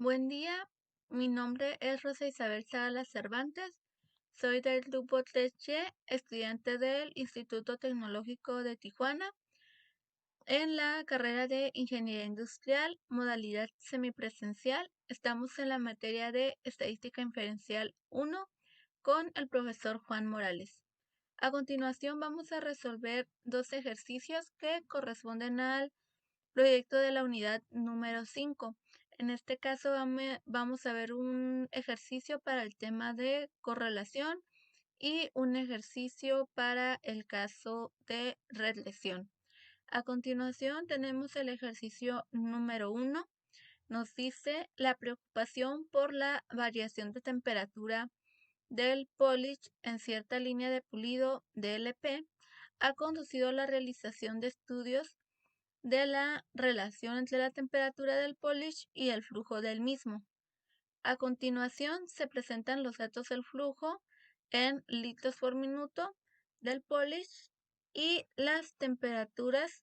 Buen día, mi nombre es Rosa Isabel Salas Cervantes, soy del grupo 3Y, estudiante del Instituto Tecnológico de Tijuana, en la carrera de Ingeniería Industrial, modalidad semipresencial. Estamos en la materia de Estadística Inferencial 1 con el profesor Juan Morales. A continuación vamos a resolver dos ejercicios que corresponden al proyecto de la unidad número 5. En este caso vamos a ver un ejercicio para el tema de correlación y un ejercicio para el caso de regresión. A continuación tenemos el ejercicio número 1. Nos dice la preocupación por la variación de temperatura del polish en cierta línea de pulido DLP ha conducido a la realización de estudios de la relación entre la temperatura del polish y el flujo del mismo. A continuación se presentan los datos del flujo en litros por minuto del polish y las temperaturas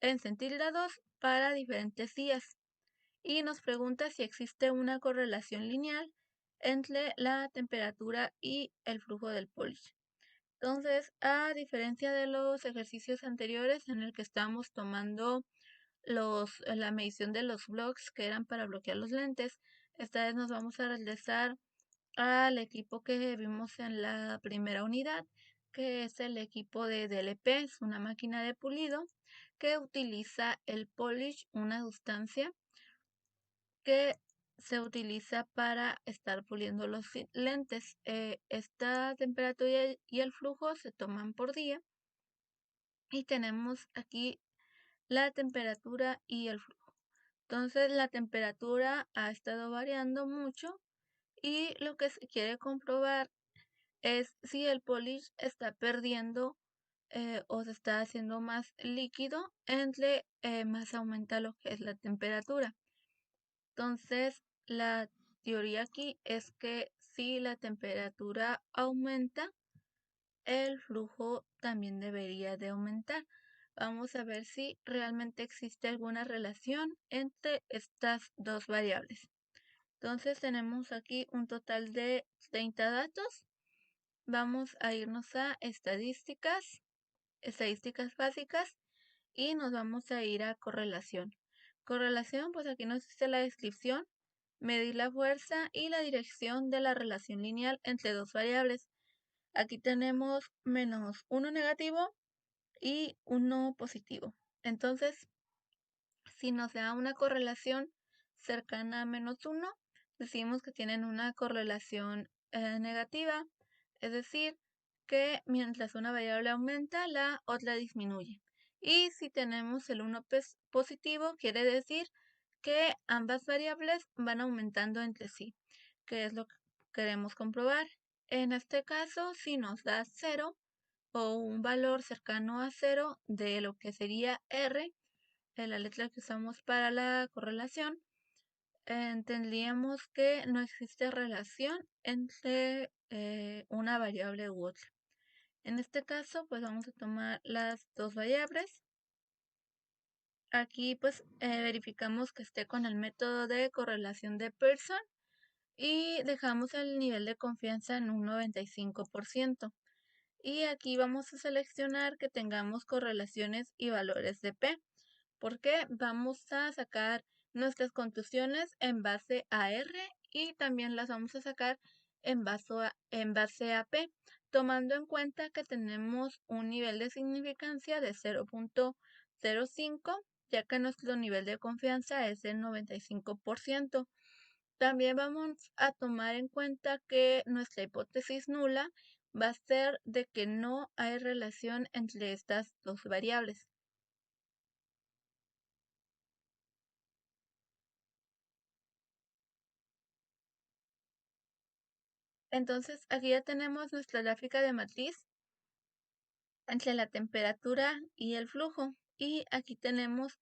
en centígrados para diferentes días. Y nos pregunta si existe una correlación lineal entre la temperatura y el flujo del polish. Entonces, a diferencia de los ejercicios anteriores en el que estábamos tomando la medición de los blocks que eran para bloquear los lentes, esta vez nos vamos a regresar al equipo que vimos en la primera unidad, que es el equipo de DLP, es una máquina de pulido que utiliza el polish, una sustancia que se utiliza para estar puliendo los lentes. Esta temperatura y el flujo se toman por día y tenemos aquí la temperatura y el flujo. Entonces la temperatura ha estado variando mucho y lo que se quiere comprobar es si el polish está perdiendo o se está haciendo más líquido entre más aumenta lo que es la temperatura. Entonces la teoría aquí es que si la temperatura aumenta, el flujo también debería de aumentar. Vamos a ver si realmente existe alguna relación entre estas dos variables. Entonces tenemos aquí un total de 30 datos. Vamos a irnos a estadísticas básicas y nos vamos a ir a correlación. Correlación, pues aquí nos dice la descripción, medir la fuerza y la dirección de la relación lineal entre dos variables. Aquí tenemos menos 1 negativo y 1 positivo. Entonces, si nos da una correlación cercana a menos 1, decimos que tienen una correlación negativa, es decir, que mientras una variable aumenta, la otra disminuye. Y si tenemos el 1 positivo, quiere decir que ambas variables van aumentando entre sí, que es lo que queremos comprobar. En este caso, si nos da 0 o un valor cercano a 0 de lo que sería R, la letra que usamos para la correlación, entendríamos que no existe relación entre una variable u otra. En este caso, pues vamos a tomar las dos variables. Aquí pues verificamos que esté con el método de correlación de Pearson y dejamos el nivel de confianza en un 95%. Y aquí vamos a seleccionar que tengamos correlaciones y valores de P, porque vamos a sacar nuestras contusiones en base a R y también las vamos a sacar en base a P, tomando en cuenta que tenemos un nivel de significancia de 0.05, ya que nuestro nivel de confianza es del 95%. También vamos a tomar en cuenta que nuestra hipótesis nula va a ser de que no hay relación entre estas dos variables. Entonces aquí ya tenemos nuestra gráfica de matriz entre la temperatura y el flujo. Y aquí tenemos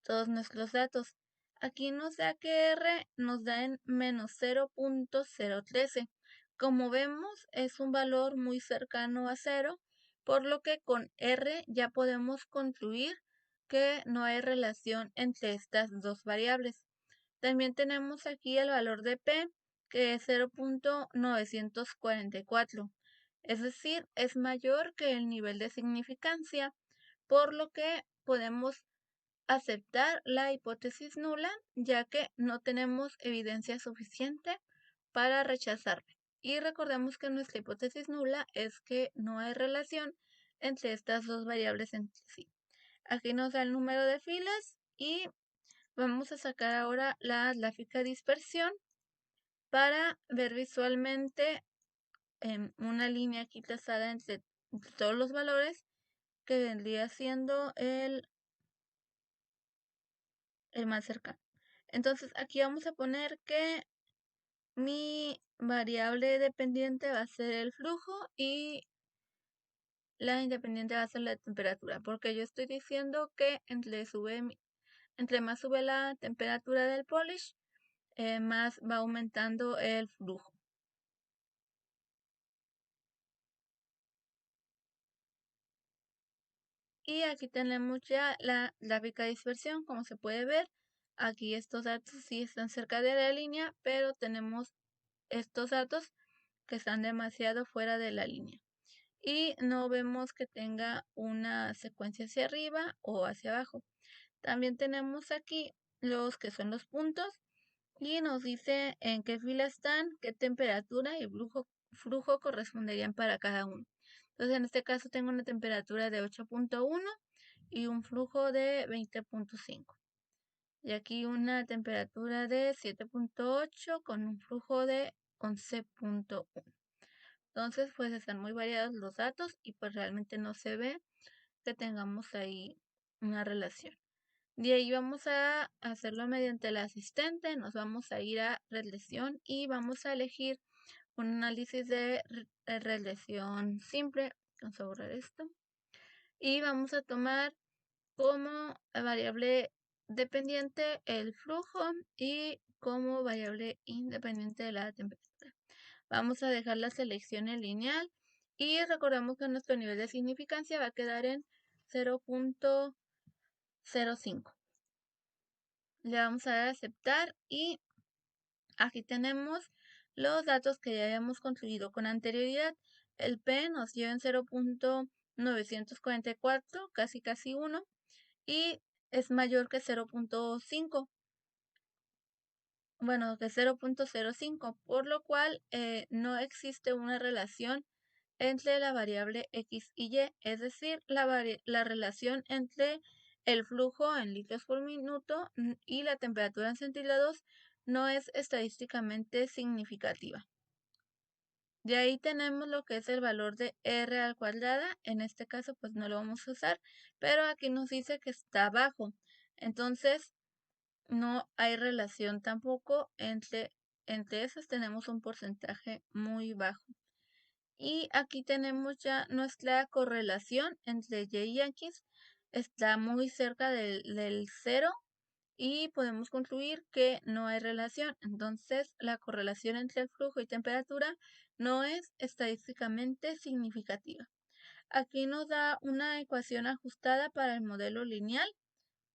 todos nuestros datos. Aquí nos da que R nos da en menos 0.013. Como vemos, es un valor muy cercano a 0, por lo que con R ya podemos concluir que no hay relación entre estas dos variables. También tenemos aquí el valor de P, que es 0.944. Es decir, es mayor que el nivel de significancia, por lo que podemos aceptar la hipótesis nula, ya que no tenemos evidencia suficiente para rechazarla. Y recordemos que nuestra hipótesis nula es que no hay relación entre estas dos variables entre sí. Aquí nos da el número de filas y vamos a sacar ahora la gráfica de dispersión para ver visualmente una línea aquí trazada entre todos los valores que vendría siendo el más cercano. Entonces aquí vamos a poner que mi variable dependiente va a ser el flujo y la independiente va a ser la temperatura, porque yo estoy diciendo que entre más sube la temperatura del polish, más va aumentando el flujo. Y aquí tenemos ya la gráfica de dispersión, como se puede ver. Aquí estos datos sí están cerca de la línea, pero tenemos estos datos que están demasiado fuera de la línea. Y no vemos que tenga una secuencia hacia arriba o hacia abajo. También tenemos aquí los que son los puntos y nos dice en qué fila están, qué temperatura y flujo corresponderían para cada uno. Entonces en este caso tengo una temperatura de 8.1 y un flujo de 20.5. Y aquí una temperatura de 7.8 con un flujo de 11.1. Entonces pues están muy variados los datos y pues realmente no se ve que tengamos ahí una relación. De ahí vamos a hacerlo mediante el asistente, nos vamos a ir a regresión y vamos a elegir un análisis de regresión simple. Vamos a borrar esto. Y vamos a tomar como variable dependiente el flujo y como variable independiente de la temperatura. Vamos a dejar la selección en lineal y recordamos que nuestro nivel de significancia va a quedar en 0.05. Le vamos a dar a aceptar y aquí tenemos los datos que ya habíamos construido con anterioridad. El P nos dio en 0.944, casi 1, y es mayor que 0.5. Bueno, que 0.05, por lo cual no existe una relación entre la variable X y Y, es decir, la relación entre el flujo en litros por minuto y la temperatura en centígrados no es estadísticamente significativa. De ahí tenemos lo que es el valor de R al cuadrada, en este caso pues no lo vamos a usar, pero aquí nos dice que está bajo, entonces no hay relación tampoco entre esas, tenemos un porcentaje muy bajo. Y aquí tenemos ya nuestra correlación entre Y y X, está muy cerca del 0 y podemos concluir que no hay relación. Entonces la correlación entre el flujo y temperatura no es estadísticamente significativa. Aquí nos da una ecuación ajustada para el modelo lineal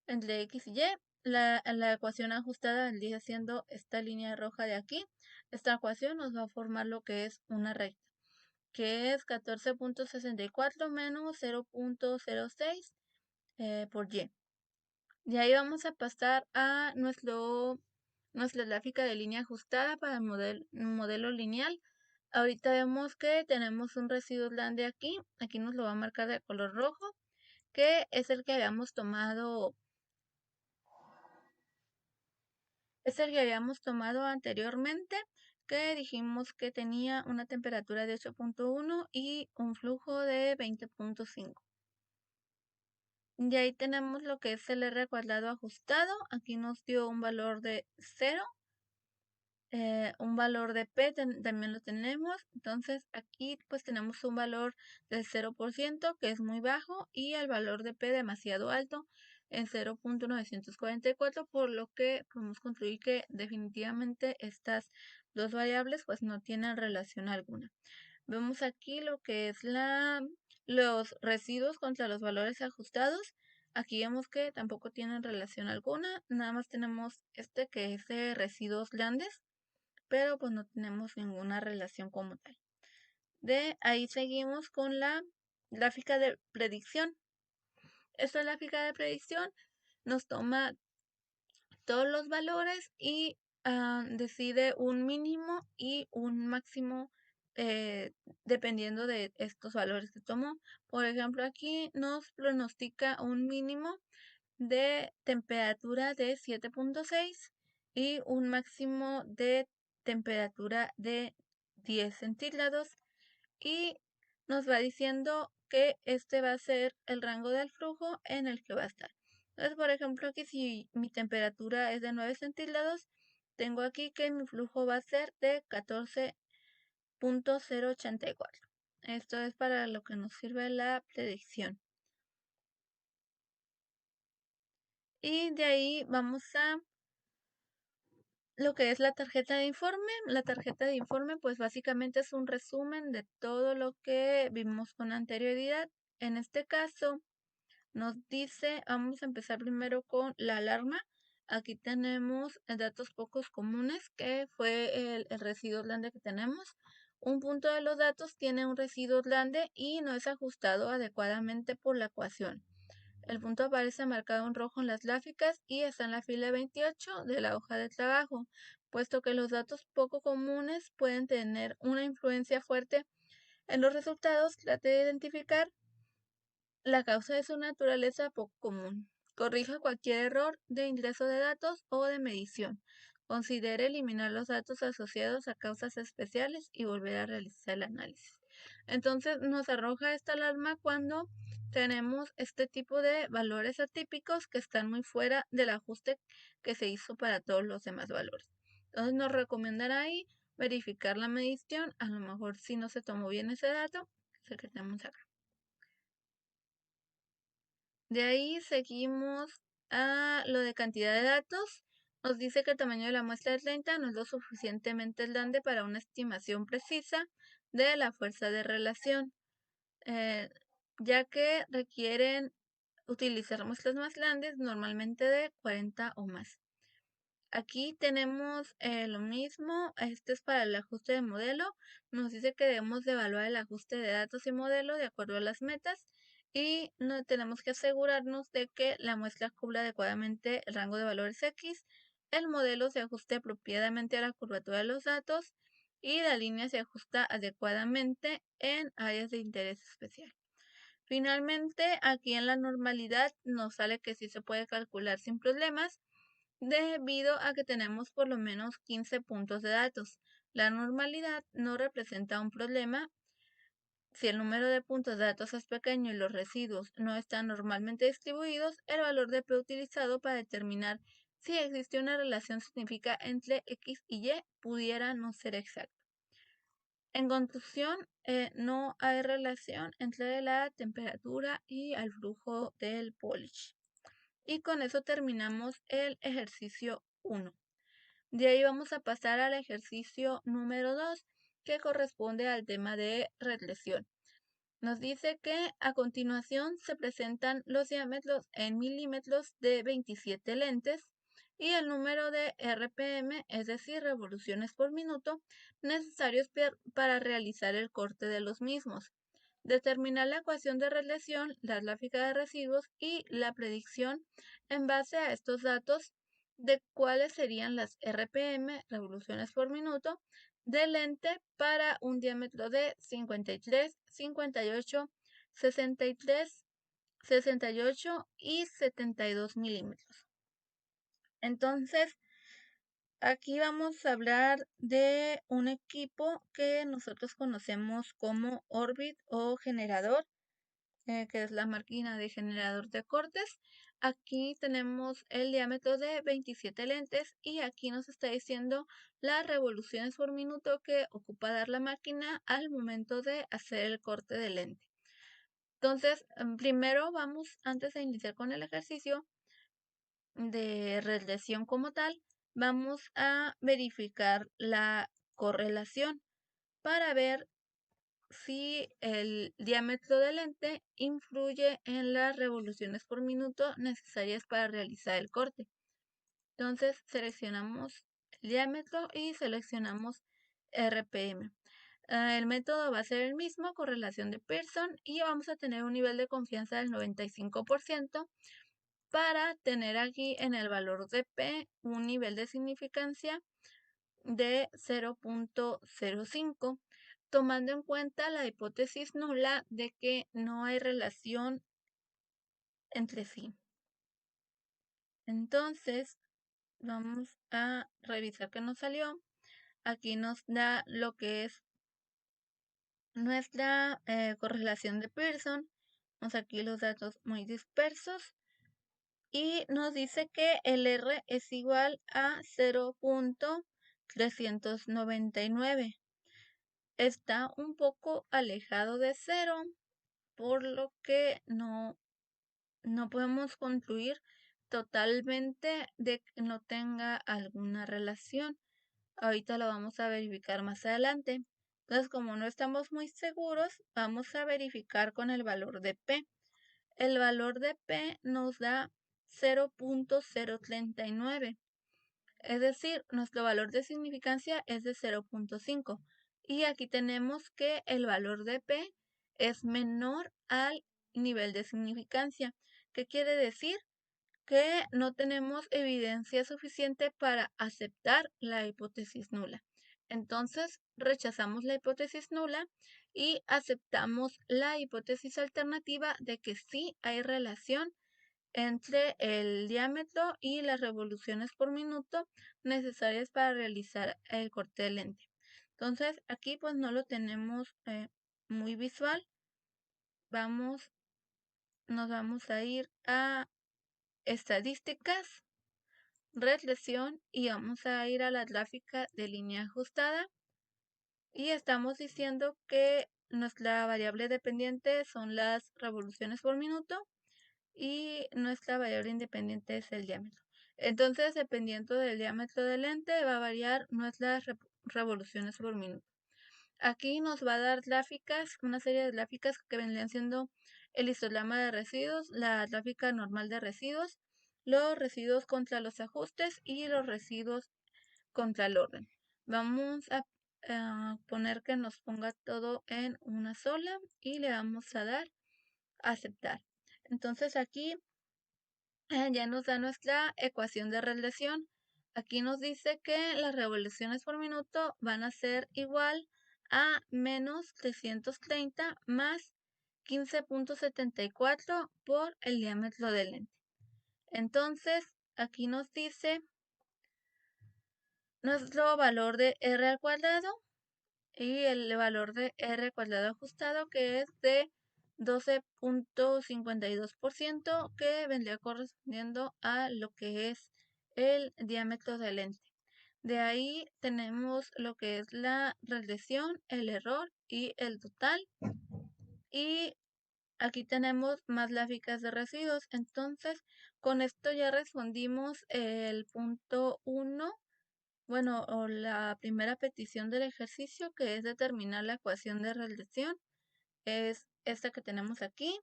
entre X y Y. La ecuación ajustada vendría siendo esta línea roja de aquí. Esta ecuación nos va a formar lo que es una recta, que es 14.64 menos 0.06 por Y. De ahí vamos a pasar a nuestra gráfica de línea ajustada para el modelo lineal. Ahorita vemos que tenemos un residuo grande aquí. Aquí nos lo va a marcar de color rojo, que es el que habíamos tomado. Es el que habíamos tomado anteriormente, que dijimos que tenía una temperatura de 8.1 y un flujo de 20.5. Y ahí tenemos lo que es el R cuadrado ajustado. Aquí nos dio un valor de 0. Un valor de P también lo tenemos. Entonces aquí pues tenemos un valor del 0%, que es muy bajo, y el valor de P demasiado alto en 0.944, por lo que podemos concluir que definitivamente estas dos variables pues no tienen relación alguna. Vemos aquí lo que es los residuos contra los valores ajustados. aquí vemos que tampoco tienen relación alguna, nada más tenemos este que es de residuos Landes, pero pues no tenemos ninguna relación como tal. De ahí seguimos con la gráfica de predicción. Esta gráfica de predicción nos toma todos los valores y decide un mínimo y un máximo dependiendo de estos valores que tomó. Por ejemplo, aquí nos pronostica un mínimo de temperatura de 7.6 y un máximo de temperatura de 10 centígrados y nos va diciendo que este va a ser el rango del flujo en el que va a estar. Entonces, por ejemplo, aquí si mi temperatura es de 9 centígrados, tengo aquí que mi flujo va a ser de 14.084. Esto es para lo que nos sirve la predicción. Y de ahí vamos a lo que es la tarjeta de informe. La tarjeta de informe pues básicamente es un resumen de todo lo que vimos con anterioridad. En este caso nos dice, vamos a empezar primero con la alarma. Aquí tenemos datos pocos comunes que fue el residuo grande que tenemos. Un punto de los datos tiene un residuo grande y no es ajustado adecuadamente por la ecuación. El punto aparece marcado en rojo en las gráficas y está en la fila 28 de la hoja de trabajo, puesto que los datos poco comunes pueden tener una influencia fuerte en los resultados. Trate de identificar la causa de su naturaleza poco común. Corrija cualquier error de ingreso de datos o de medición. Considere eliminar los datos asociados a causas especiales y volver a realizar el análisis. Entonces nos arroja esta alarma cuando tenemos este tipo de valores atípicos que están muy fuera del ajuste que se hizo para todos los demás valores. Entonces nos recomendará ahí verificar la medición, a lo mejor si no se tomó bien ese dato, es el que tenemos acá. De ahí seguimos a lo de cantidad de datos. Nos dice que el tamaño de la muestra de 30 no es lo suficientemente grande para una estimación precisa de la fuerza de relación, ya que requieren utilizar muestras más grandes, normalmente de 40 o más. Aquí tenemos lo mismo, este es para el ajuste de modelo, nos dice que debemos de evaluar el ajuste de datos y modelo de acuerdo a las metas y no tenemos que asegurarnos de que la muestra cubra adecuadamente el rango de valores X, el modelo se ajuste apropiadamente a la curvatura de los datos y la línea se ajusta adecuadamente en áreas de interés especial. Finalmente, aquí en la normalidad nos sale que sí se puede calcular sin problemas, debido a que tenemos por lo menos 15 puntos de datos. La normalidad no representa un problema si el número de puntos de datos es pequeño y los residuos no están normalmente distribuidos. El valor de P utilizado para determinar si existe una relación significativa entre X y Y pudiera no ser exacto. En conclusión, no hay relación entre la temperatura y el flujo del polish. Y con eso terminamos el ejercicio 1. De ahí vamos a pasar al ejercicio número 2, que corresponde al tema de regresión. Nos dice que a continuación se presentan los diámetros en milímetros de 27 lentes y el número de RPM, es decir, revoluciones por minuto, necesarios para realizar el corte de los mismos. Determinar la ecuación de regresión, la gráfica de residuos y la predicción en base a estos datos de cuáles serían las RPM, revoluciones por minuto, de lente para un diámetro de 53, 58, 63, 68 y 72 milímetros. Entonces, aquí vamos a hablar de un equipo que nosotros conocemos como Orbit o generador, que es la máquina de generador de cortes. Aquí tenemos el diámetro de 27 lentes y aquí nos está diciendo las revoluciones por minuto que ocupa dar la máquina al momento de hacer el corte de lente. Entonces, primero vamos, antes de iniciar con el ejercicio de regresión como tal, vamos a verificar la correlación para ver si el diámetro del lente influye en las revoluciones por minuto necesarias para realizar el corte. Entonces seleccionamos el diámetro y seleccionamos RPM. El método va a ser el mismo, correlación de Pearson, y vamos a tener un nivel de confianza del 95% para tener aquí en el valor de P un nivel de significancia de 0.05, tomando en cuenta la hipótesis nula de que no hay relación entre sí. Entonces, vamos a revisar qué nos salió. Aquí nos da lo que es nuestra correlación de Pearson. Vamos aquí los datos muy dispersos. Y nos dice que el R es igual a 0.399. Está un poco alejado de 0, por lo que no podemos concluir totalmente de que no tenga alguna relación. Ahorita lo vamos a verificar más adelante. Entonces, como no estamos muy seguros, vamos a verificar con el valor de P. El valor de P nos da 0.039. Es decir, nuestro valor de significancia es de 0.5. Y aquí tenemos que el valor de P es menor al nivel de significancia. ¿Qué quiere decir? Que no tenemos evidencia suficiente para aceptar la hipótesis nula. Entonces, rechazamos la hipótesis nula y aceptamos la hipótesis alternativa de que sí hay relación entre el diámetro y las revoluciones por minuto necesarias para realizar el corte de lente. Entonces, aquí pues no lo tenemos muy visual. Nos vamos a ir a estadísticas, regresión, y vamos a ir a la gráfica de línea ajustada. Y estamos diciendo que nuestra variable dependiente son las revoluciones por minuto y nuestra variable independiente es el diámetro. Entonces, dependiendo del diámetro del lente, va a variar nuestras revoluciones por minuto. Aquí nos va a dar gráficas, una serie de gráficas que vendrían siendo el histograma de residuos, la gráfica normal de residuos, los residuos contra los ajustes y los residuos contra el orden. Vamos a poner que nos ponga todo en una sola y le vamos a dar a aceptar. Entonces aquí ya nos da nuestra ecuación de regresión. Aquí nos dice que las revoluciones por minuto van a ser igual a menos 330 más 15.74 por el diámetro del lente. Entonces, aquí nos dice nuestro valor de R al cuadrado y el valor de R al cuadrado ajustado, que es de 12.52%, que vendría correspondiendo a lo que es el diámetro del lente. De ahí tenemos lo que es la regresión, el error y el total. Y aquí tenemos más gráficas de residuos. Entonces, con esto ya respondimos el punto 1, bueno, o la primera petición del ejercicio, que es determinar la ecuación de regresión. Es esta que tenemos aquí.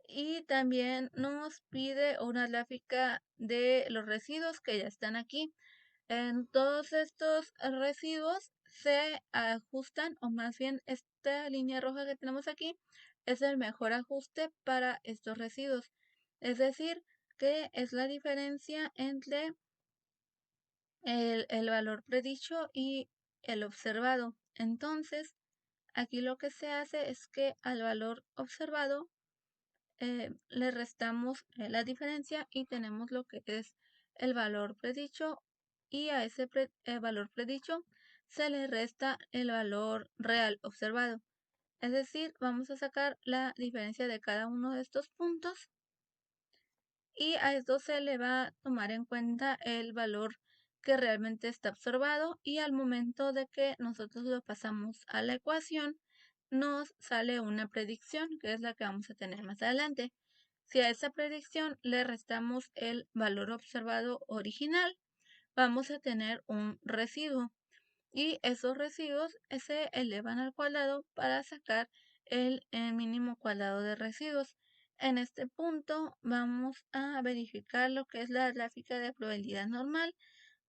Y también nos pide una gráfica de los residuos que ya están aquí. En todos estos residuos se ajustan, o más bien esta línea roja que tenemos aquí es el mejor ajuste para estos residuos. Es decir, que es la diferencia entre el valor predicho y el observado. Entonces, aquí lo que se hace es que al valor observado le restamos la diferencia y tenemos lo que es el valor predicho, y a ese valor predicho se le resta el valor real observado. Es decir, vamos a sacar la diferencia de cada uno de estos puntos y a esto se le va a tomar en cuenta el valor que realmente está observado, y al momento de que nosotros lo pasamos a la ecuación nos sale una predicción, que es la que vamos a tener más adelante. Si a esa predicción le restamos el valor observado original, vamos a tener un residuo. y esos residuos se elevan al cuadrado para sacar el mínimo cuadrado de residuos. En este punto vamos a verificar lo que es la gráfica de probabilidad normal.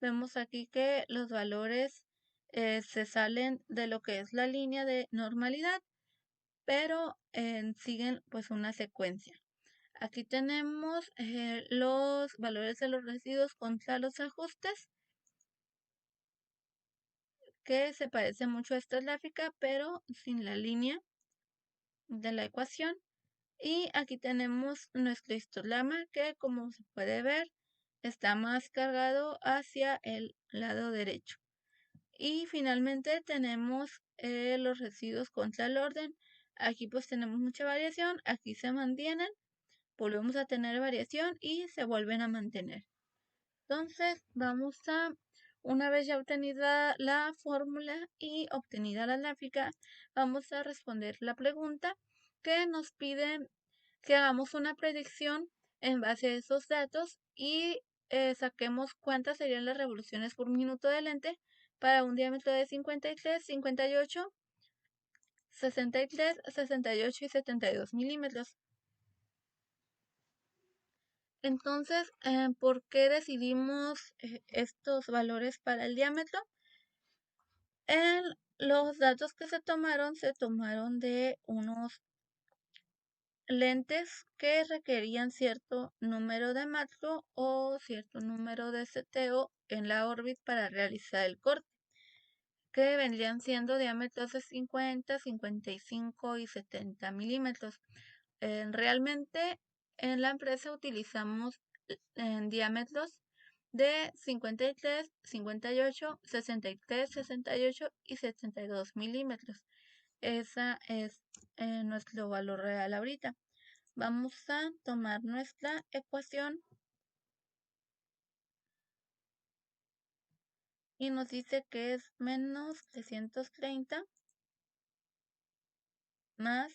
Vemos aquí que los valores se salen de lo que es la línea de normalidad, pero siguen pues una secuencia. Aquí tenemos los valores de los residuos contra los ajustes, que se parece mucho a esta gráfica, pero sin la línea de la ecuación. Y aquí tenemos nuestro histograma, que como se puede ver está más cargado hacia el lado derecho. Y finalmente tenemos los residuos contra el orden. Aquí pues tenemos mucha variación, aquí se mantienen, volvemos a tener variación y se vuelven a mantener. Entonces vamos a, una vez ya obtenida la fórmula y obtenida la gráfica, vamos a responder la pregunta que nos pide que hagamos una predicción en base a esos datos y saquemos cuántas serían las revoluciones por minuto de lente para un diámetro de 53, 58, 63, 68 y 72 milímetros. Entonces, ¿por qué decidimos estos valores para el diámetro? Los datos que se tomaron de unos lentes que requerían cierto número de macro o cierto número de seteo en la órbita para realizar el corte, que vendrían siendo diámetros de 50, 55 y 70 milímetros. Realmente en la empresa utilizamos diámetros de 53, 58, 63, 68 y 72 milímetros. Esa es nuestro valor real ahorita. Vamos a tomar nuestra ecuación y nos dice que es menos 330 más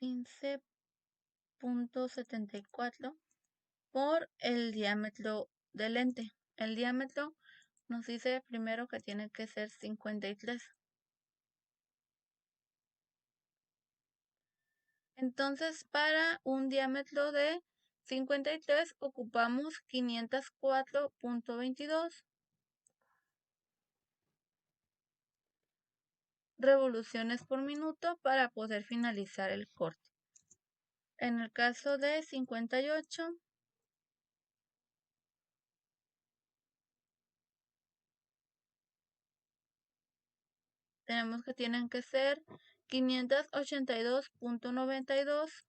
15.74 por el diámetro del lente. El diámetro nos dice primero que tiene que ser 53. Entonces, para un diámetro de 53 ocupamos 504.22 revoluciones por minuto para poder finalizar el corte. En el caso de 58, tenemos que tienen que ser 582.92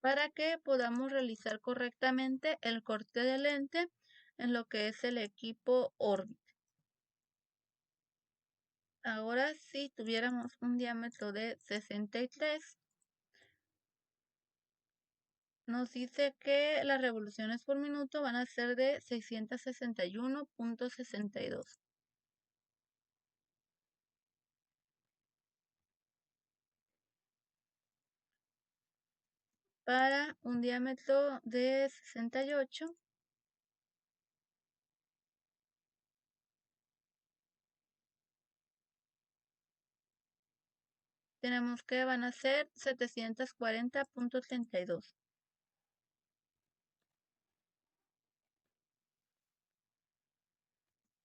para que podamos realizar correctamente el corte de lente en lo que es el equipo Orbit. Ahora, si tuviéramos un diámetro de 63, nos dice que las revoluciones por minuto van a ser de 661.62. Para un diámetro de 68, tenemos que van a ser 740.32.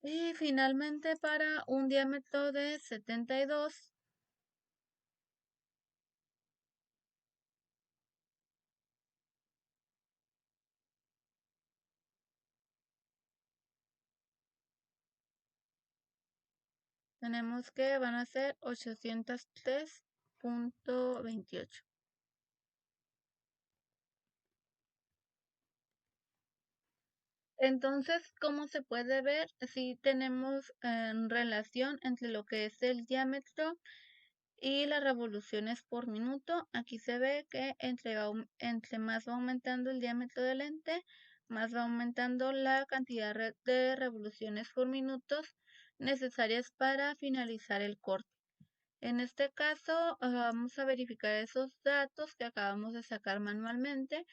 Y finalmente para un diámetro de 72, tenemos que van a ser 803.28. Entonces, como se puede ver, si tenemos relación entre lo que es el diámetro y las revoluciones por minuto. Aquí se ve que entre más va aumentando el diámetro del lente, más va aumentando la cantidad de revoluciones por minutos necesarias para finalizar el corte. En este caso, vamos a verificar esos datos que acabamos de sacar manualmente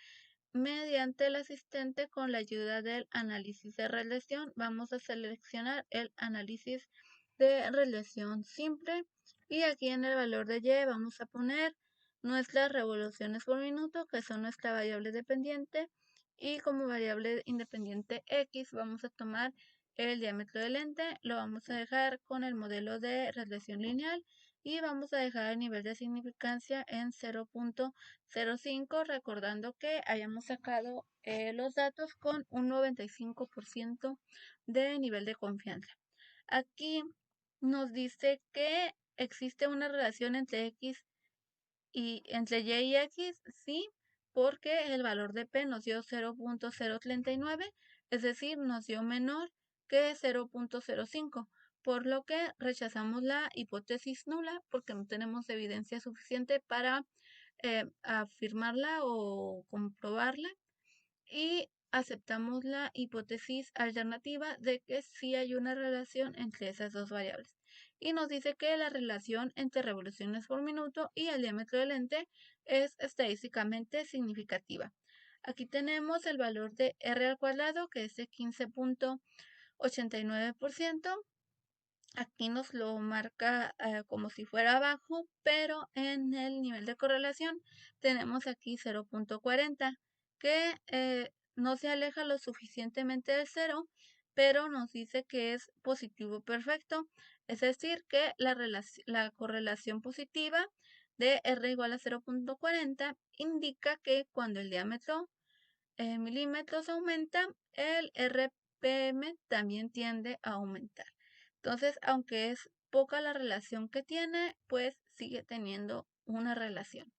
mediante el asistente con la ayuda del análisis de relación. Vamos a seleccionar el análisis de relación simple y aquí en el valor de Y vamos a poner nuestras revoluciones por minuto, que son nuestra variable dependiente, y como variable independiente X vamos a tomar el diámetro del lente, lo vamos a dejar con el modelo de relación lineal y vamos a dejar el nivel de significancia en 0.05, recordando que hayamos sacado los datos con un 95% de nivel de confianza. Aquí nos dice que existe una relación entre X y entre Y y X, sí, porque el valor de P nos dio 0.039, es decir, nos dio menor que 0.05, por lo que rechazamos la hipótesis nula porque no tenemos evidencia suficiente para afirmarla o comprobarla y aceptamos la hipótesis alternativa de que sí hay una relación entre esas dos variables. Y nos dice que la relación entre revoluciones por minuto y el diámetro del lente es estadísticamente significativa. Aquí tenemos el valor de R al cuadrado, que es de 15.89%. Aquí nos lo marca como si fuera abajo, pero en el nivel de correlación tenemos aquí 0.40, que no se aleja lo suficientemente del 0, pero nos dice que es positivo perfecto, es decir, que la correlación positiva de R igual a 0.40 indica que cuando el diámetro en milímetros aumenta, el RPM también tiende a aumentar. Entonces, aunque es poca la relación que tiene, pues sigue teniendo una relación.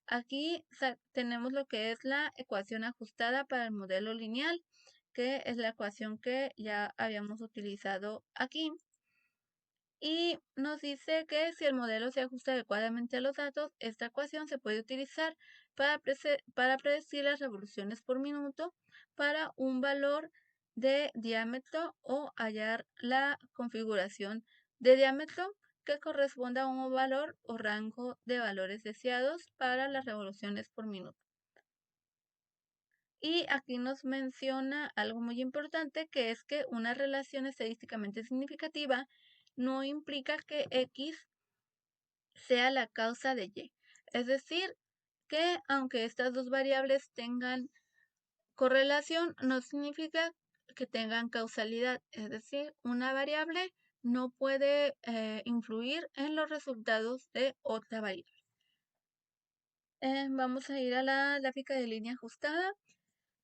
Aquí tenemos lo que es la ecuación ajustada para el modelo lineal, que es la ecuación que ya habíamos utilizado aquí. Y nos dice que si el modelo se ajusta adecuadamente a los datos, esta ecuación se puede utilizar para predecir las revoluciones por minuto para un valor de diámetro o hallar la configuración de diámetro que corresponda a un valor o rango de valores deseados para las revoluciones por minuto. Y aquí nos menciona algo muy importante, que es que una relación estadísticamente significativa no implica que X sea la causa de Y. Es decir, que aunque estas dos variables tengan correlación, no significa que tengan causalidad. Es decir, una variable no puede influir en los resultados de otra variable. Vamos a ir a la gráfica de línea ajustada.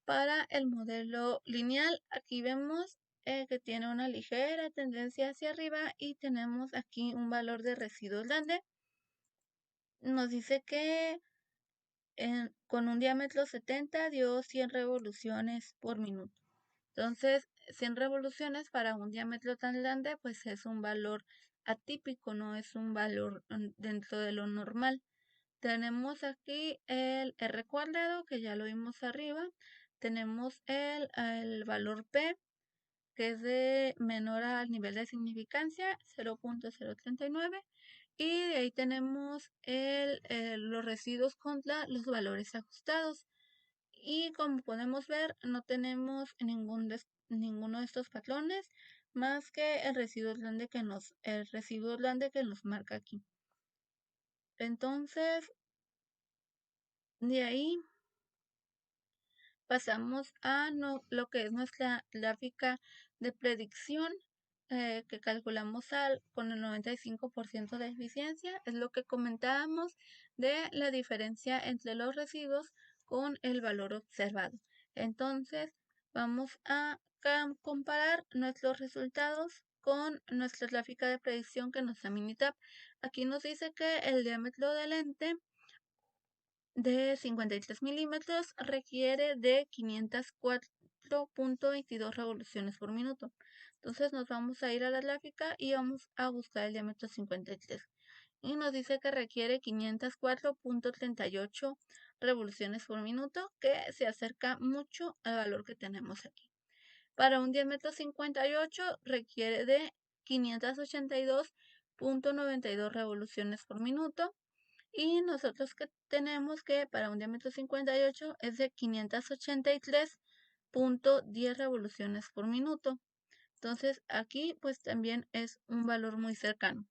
Para el modelo lineal, aquí vemos que tiene una ligera tendencia hacia arriba y tenemos aquí un valor de residuos grande. Nos dice que con un diámetro 70 dio 100 revoluciones por minuto. Entonces, 100 revoluciones para un diámetro tan grande, pues es un valor atípico, no es un valor dentro de lo normal. Tenemos aquí el R cuadrado, que ya lo vimos arriba. Tenemos el valor P, que es de menor al nivel de significancia, 0.039. Y de ahí tenemos los residuos contra los valores ajustados. Y como podemos ver, no tenemos ninguno de estos patrones más que el residuo grande que nos marca aquí. Entonces, de ahí pasamos a lo que es nuestra gráfica de predicción que calculamos con el 95% de eficiencia. Es lo que comentábamos de la diferencia entre los residuos con el valor observado. Entonces, vamos a comparar nuestros resultados con nuestra gráfica de predicción que nos da Minitab. Aquí nos dice que el diámetro del lente de 53 milímetros requiere de 504.22 revoluciones por minuto. Entonces nos vamos a ir a la gráfica y vamos a buscar el diámetro 53. Y nos dice que requiere 504.38 revoluciones por minuto, que se acerca mucho al valor que tenemos aquí. Para un diámetro 58 requiere de 582.92 revoluciones por minuto. Y nosotros que tenemos que para un diámetro 58 es de 583.10 revoluciones por minuto. Entonces aquí pues también es un valor muy cercano.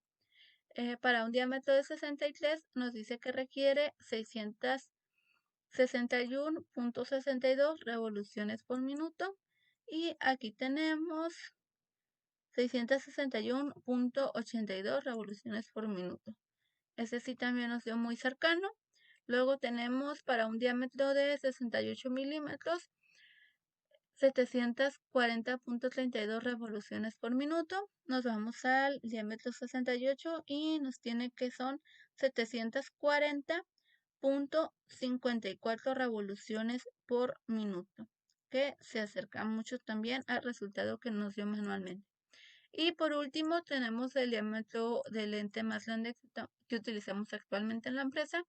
Para un diámetro de 63 nos dice que requiere 661.62 revoluciones por minuto. Y aquí tenemos 661.82 revoluciones por minuto. Ese sí también nos dio muy cercano. Luego tenemos para un diámetro de 68 milímetros 740.32 revoluciones por minuto. Nos vamos al diámetro 68 y nos tiene que son 740.54 revoluciones por minuto, que se acerca mucho también al resultado que nos dio manualmente. Y por último tenemos el diámetro del lente más grande que utilizamos actualmente en la empresa,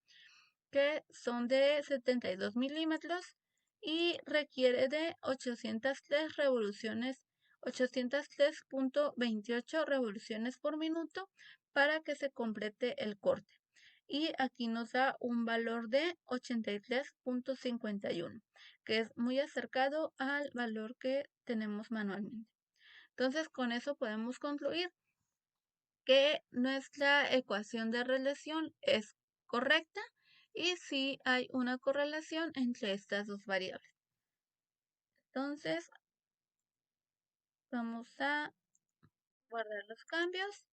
que son de 72 milímetros y requiere de 803 revoluciones, 803.28 revoluciones por minuto para que se complete el corte. Y aquí nos da un valor de 83.51, que es muy acercado al valor que tenemos manualmente. Entonces, con eso podemos concluir que nuestra ecuación de relación es correcta y sí hay una correlación entre estas dos variables. Entonces, vamos a guardar los cambios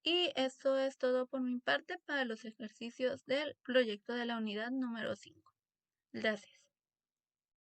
y esto es todo por mi parte para los ejercicios del proyecto de la unidad número 5. Gracias.